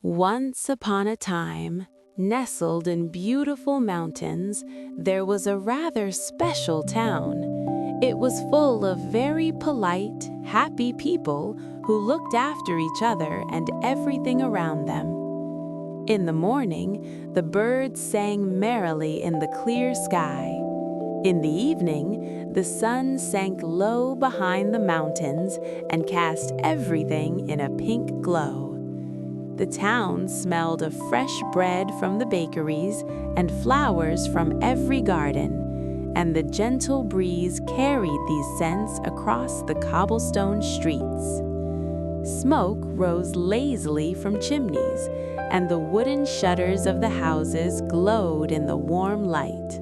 Once upon a time, nestled in beautiful mountains, there was a rather special town. It was full of very polite, happy people who looked after each other and everything around them. In the morning, the birds sang merrily in the clear sky. In the evening, the sun sank low behind the mountains and cast everything in a pink glow. The town smelled of fresh bread from the bakeries and flowers from every garden, and the gentle breeze carried these scents across the cobblestone streets. Smoke rose lazily from chimneys, and the wooden shutters of the houses glowed in the warm light.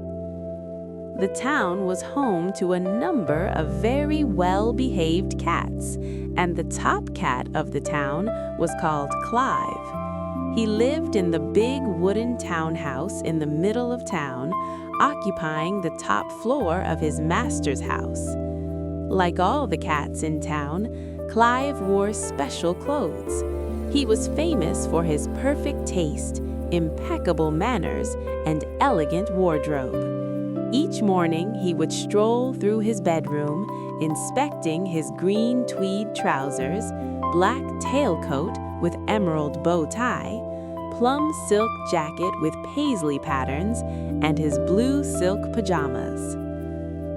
The town was home to a number of very well-behaved cats, and the top cat of the town was called Clive. He lived in the big wooden townhouse in the middle of town, occupying the top floor of his master's house. Like all the cats in town, Clive wore special clothes. He was famous for his perfect taste, impeccable manners, and elegant wardrobe. Each morning, he would stroll through his bedroom, inspecting his green tweed trousers, black tailcoat with emerald bow tie, plum silk jacket with paisley patterns, and his blue silk pajamas.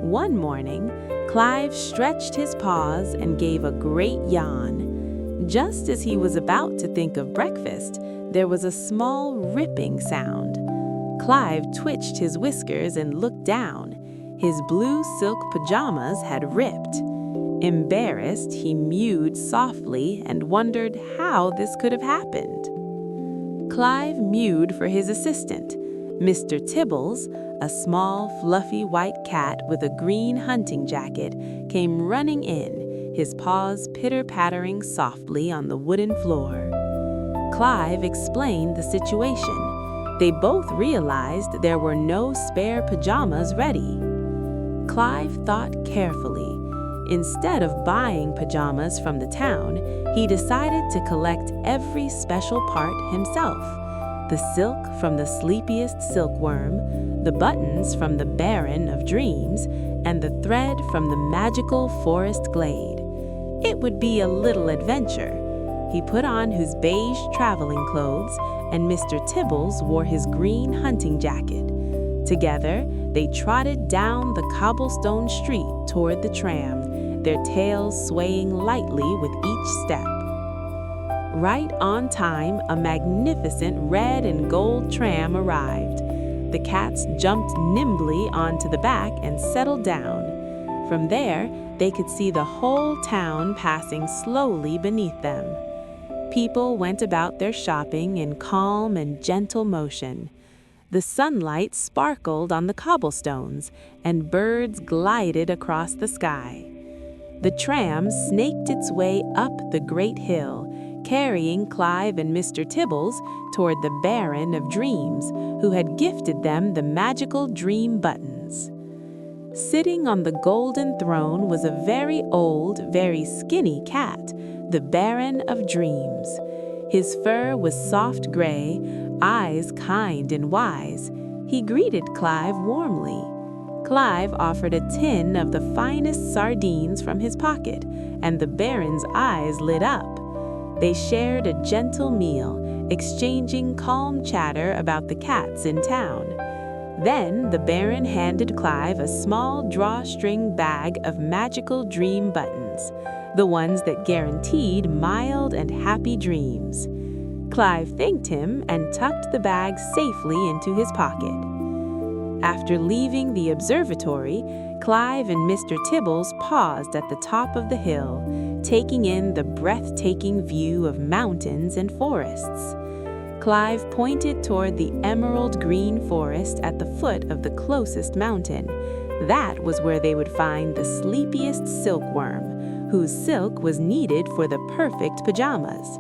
One morning, Clive stretched his paws and gave a great yawn. Just as he was about to think of breakfast, there was a small ripping sound. Clive twitched his whiskers and looked down. His blue silk pajamas had ripped. Embarrassed, he mewed softly and wondered how this could have happened. Clive mewed for his assistant. Mr. Tibbles, a small, fluffy white cat with a green hunting jacket, came running in, his paws pitter-pattering softly on the wooden floor. Clive explained the situation. They both realized there were no spare pajamas ready. Clive thought carefully. Instead of buying pajamas from the town, he decided to collect every special part himself. The silk from the sleepiest silkworm, the buttons from the Baron of Dreams, and the thread from the magical forest glade. It would be a little adventure. He put on his beige traveling clothes, and Mr. Tibbles wore his green hunting jacket. Together, they trotted down the cobblestone street toward the tram, their tails swaying lightly with each step. Right on time, a magnificent red and gold tram arrived. The cats jumped nimbly onto the back and settled down. From there, they could see the whole town passing slowly beneath them. People went about their shopping in calm and gentle motion. The sunlight sparkled on the cobblestones, and birds glided across the sky. The tram snaked its way up the great hill, carrying Clive and Mr. Tibbles toward the Baron of Dreams, who had gifted them the magical dream buttons. Sitting on the golden throne was a very old, very skinny cat, the Baron of Dreams. His fur was soft gray, eyes kind and wise. He greeted Clive warmly. Clive offered a tin of the finest sardines from his pocket, and the Baron's eyes lit up. They shared a gentle meal, exchanging calm chatter about the cats in town. Then the Baron handed Clive a small drawstring bag of magical dream buttons, the ones that guaranteed mild and happy dreams. Clive thanked him and tucked the bag safely into his pocket. After leaving the observatory, Clive and Mr. Tibbles paused at the top of the hill, taking in the breathtaking view of mountains and forests. Clive pointed toward the emerald green forest at the foot of the closest mountain. That was where they would find the sleepiest silkworm, whose silk was needed for the perfect pajamas.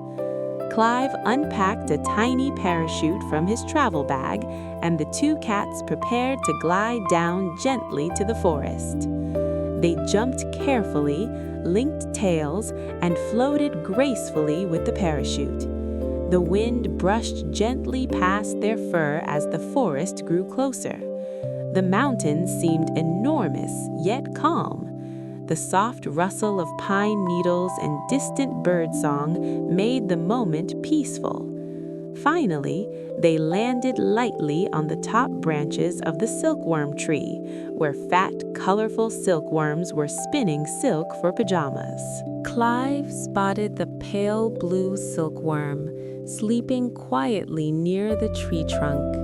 Clive unpacked a tiny parachute from his travel bag, and the two cats prepared to glide down gently to the forest. They jumped carefully, linked tails, and floated gracefully with the parachute. The wind brushed gently past their fur as the forest grew closer. The mountains seemed enormous yet calm. The soft rustle of pine needles and distant birdsong made the moment peaceful. Finally, they landed lightly on the top branches of the silkworm tree, where fat, colorful silkworms were spinning silk for pajamas. Clive spotted the pale blue silkworm, sleeping quietly near the tree trunk.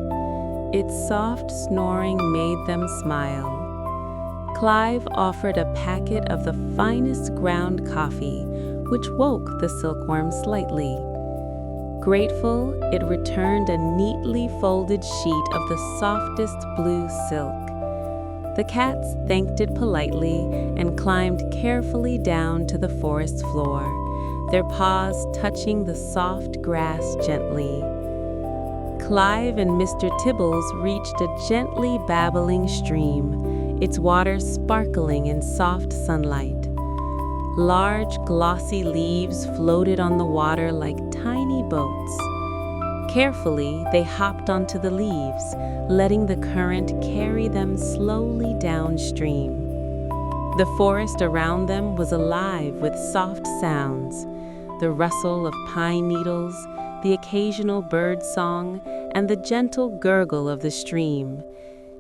Its soft snoring made them smile. Clive offered a packet of the finest ground coffee, which woke the silkworm slightly. Grateful, it returned a neatly folded sheet of the softest blue silk. The cats thanked it politely and climbed carefully down to the forest floor, their paws touching the soft grass gently. Clive and Mr. Tibbles reached a gently babbling stream, its water sparkling in soft sunlight. Large, glossy leaves floated on the water like tiny boats. Carefully, they hopped onto the leaves, letting the current carry them slowly downstream. The forest around them was alive with soft sounds, the rustle of pine needles, the occasional bird song, and the gentle gurgle of the stream.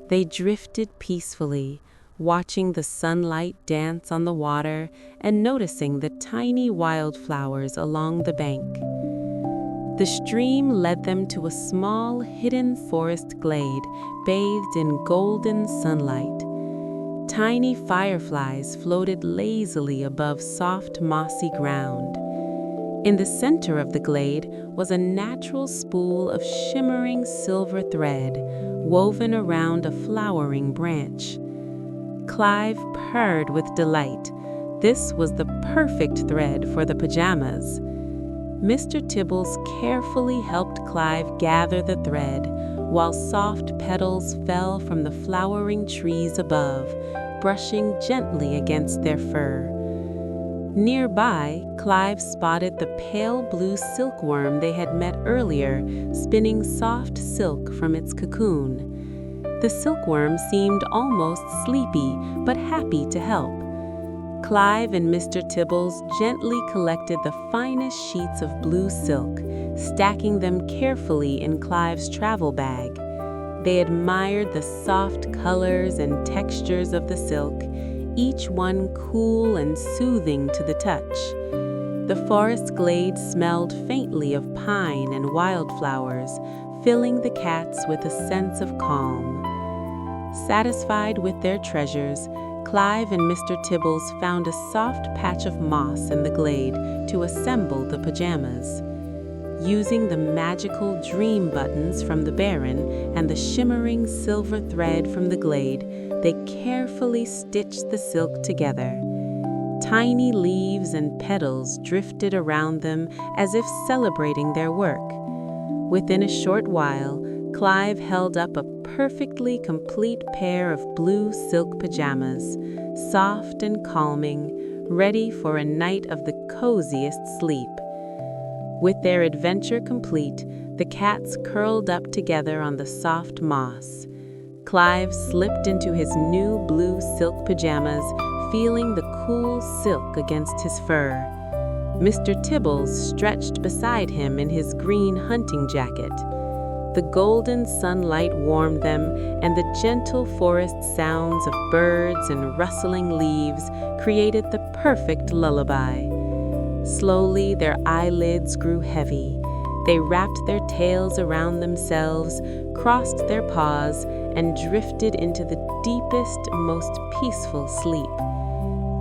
They drifted peacefully, watching the sunlight dance on the water and noticing the tiny wildflowers along the bank. The stream led them to a small, hidden forest glade bathed in golden sunlight. Tiny fireflies floated lazily above soft, mossy ground. In the center of the glade was a natural spool of shimmering silver thread woven around a flowering branch. Clive purred with delight. This was the perfect thread for the pajamas. Mr. Tibbles carefully helped Clive gather the thread, while soft petals fell from the flowering trees above, brushing gently against their fur. Nearby, Clive spotted the pale blue silkworm they had met earlier, spinning soft silk from its cocoon. The silkworm seemed almost sleepy, but happy to help. Clive and Mr. Tibbles gently collected the finest sheets of blue silk, stacking them carefully in Clive's travel bag. They admired the soft colors and textures of the silk, each one cool and soothing to the touch. The forest glade smelled faintly of pine and wildflowers, filling the cats with a sense of calm. Satisfied with their treasures, Clive and Mr. Tibbles found a soft patch of moss in the glade to assemble the pajamas. Using the magical dream buttons from the Baron and the shimmering silver thread from the glade, they carefully stitched the silk together. Tiny leaves and petals drifted around them as if celebrating their work. Within a short while, Clive held up a perfectly complete pair of blue silk pajamas, soft and calming, ready for a night of the coziest sleep. With their adventure complete, the cats curled up together on the soft moss. Clive slipped into his new blue silk pajamas, feeling the cool silk against his fur. Mr. Tibbles stretched beside him in his green hunting jacket. The golden sunlight warmed them, and the gentle forest sounds of birds and rustling leaves created the perfect lullaby. Slowly, their eyelids grew heavy. They wrapped their tails around themselves, crossed their paws, and drifted into the deepest, most peaceful sleep.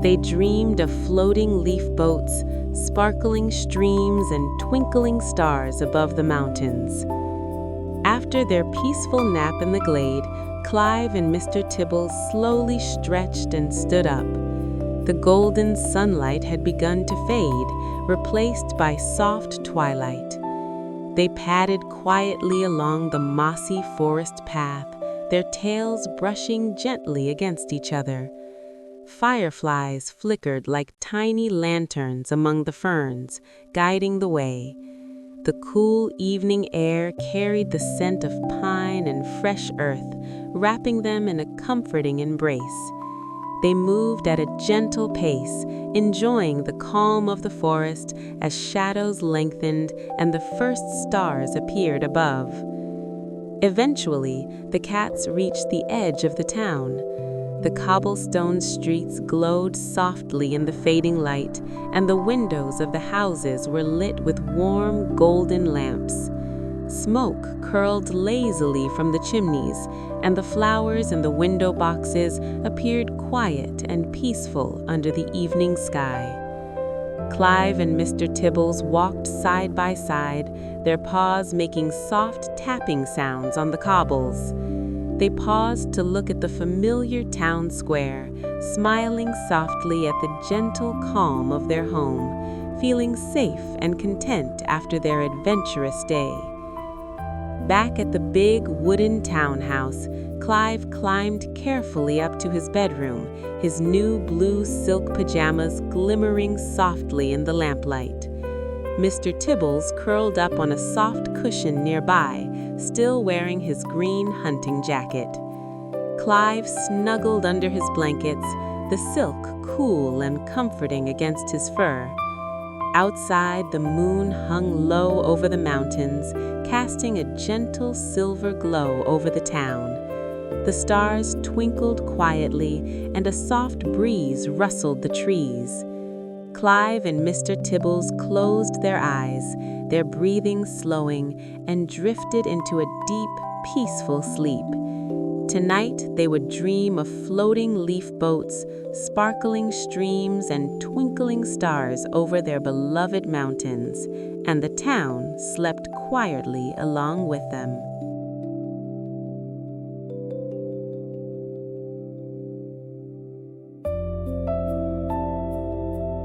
They dreamed of floating leaf boats, sparkling streams, and twinkling stars above the mountains. After their peaceful nap in the glade, Clive and Mr. Tibbles slowly stretched and stood up. The golden sunlight had begun to fade, replaced by soft twilight. They padded quietly along the mossy forest path, their tails brushing gently against each other. Fireflies flickered like tiny lanterns among the ferns, guiding the way. The cool evening air carried the scent of pine and fresh earth, wrapping them in a comforting embrace. They moved at a gentle pace, enjoying the calm of the forest as shadows lengthened and the first stars appeared above. Eventually, the cats reached the edge of the town. The cobblestone streets glowed softly in the fading light, and the windows of the houses were lit with warm, golden lamps. Smoke curled lazily from the chimneys, and the flowers in the window boxes appeared quiet and peaceful under the evening sky. Clive and Mr. Tibbles walked side by side, their paws making soft tapping sounds on the cobbles. They paused to look at the familiar town square, smiling softly at the gentle calm of their home, feeling safe and content after their adventurous day. Back at the big wooden townhouse, Clive climbed carefully up to his bedroom, his new blue silk pajamas glimmering softly in the lamplight. Mr. Tibbles curled up on a soft cushion nearby, still wearing his green hunting jacket. Clive snuggled under his blankets, the silk cool and comforting against his fur. Outside, the moon hung low over the mountains, casting a gentle silver glow over the town. The stars twinkled quietly, and a soft breeze rustled the trees. Clive and Mr. Tibbles closed their eyes, their breathing slowing, and drifted into a deep, peaceful sleep. Tonight they would dream of floating leaf boats, sparkling streams, and twinkling stars over their beloved mountains, and the town slept quietly along with them.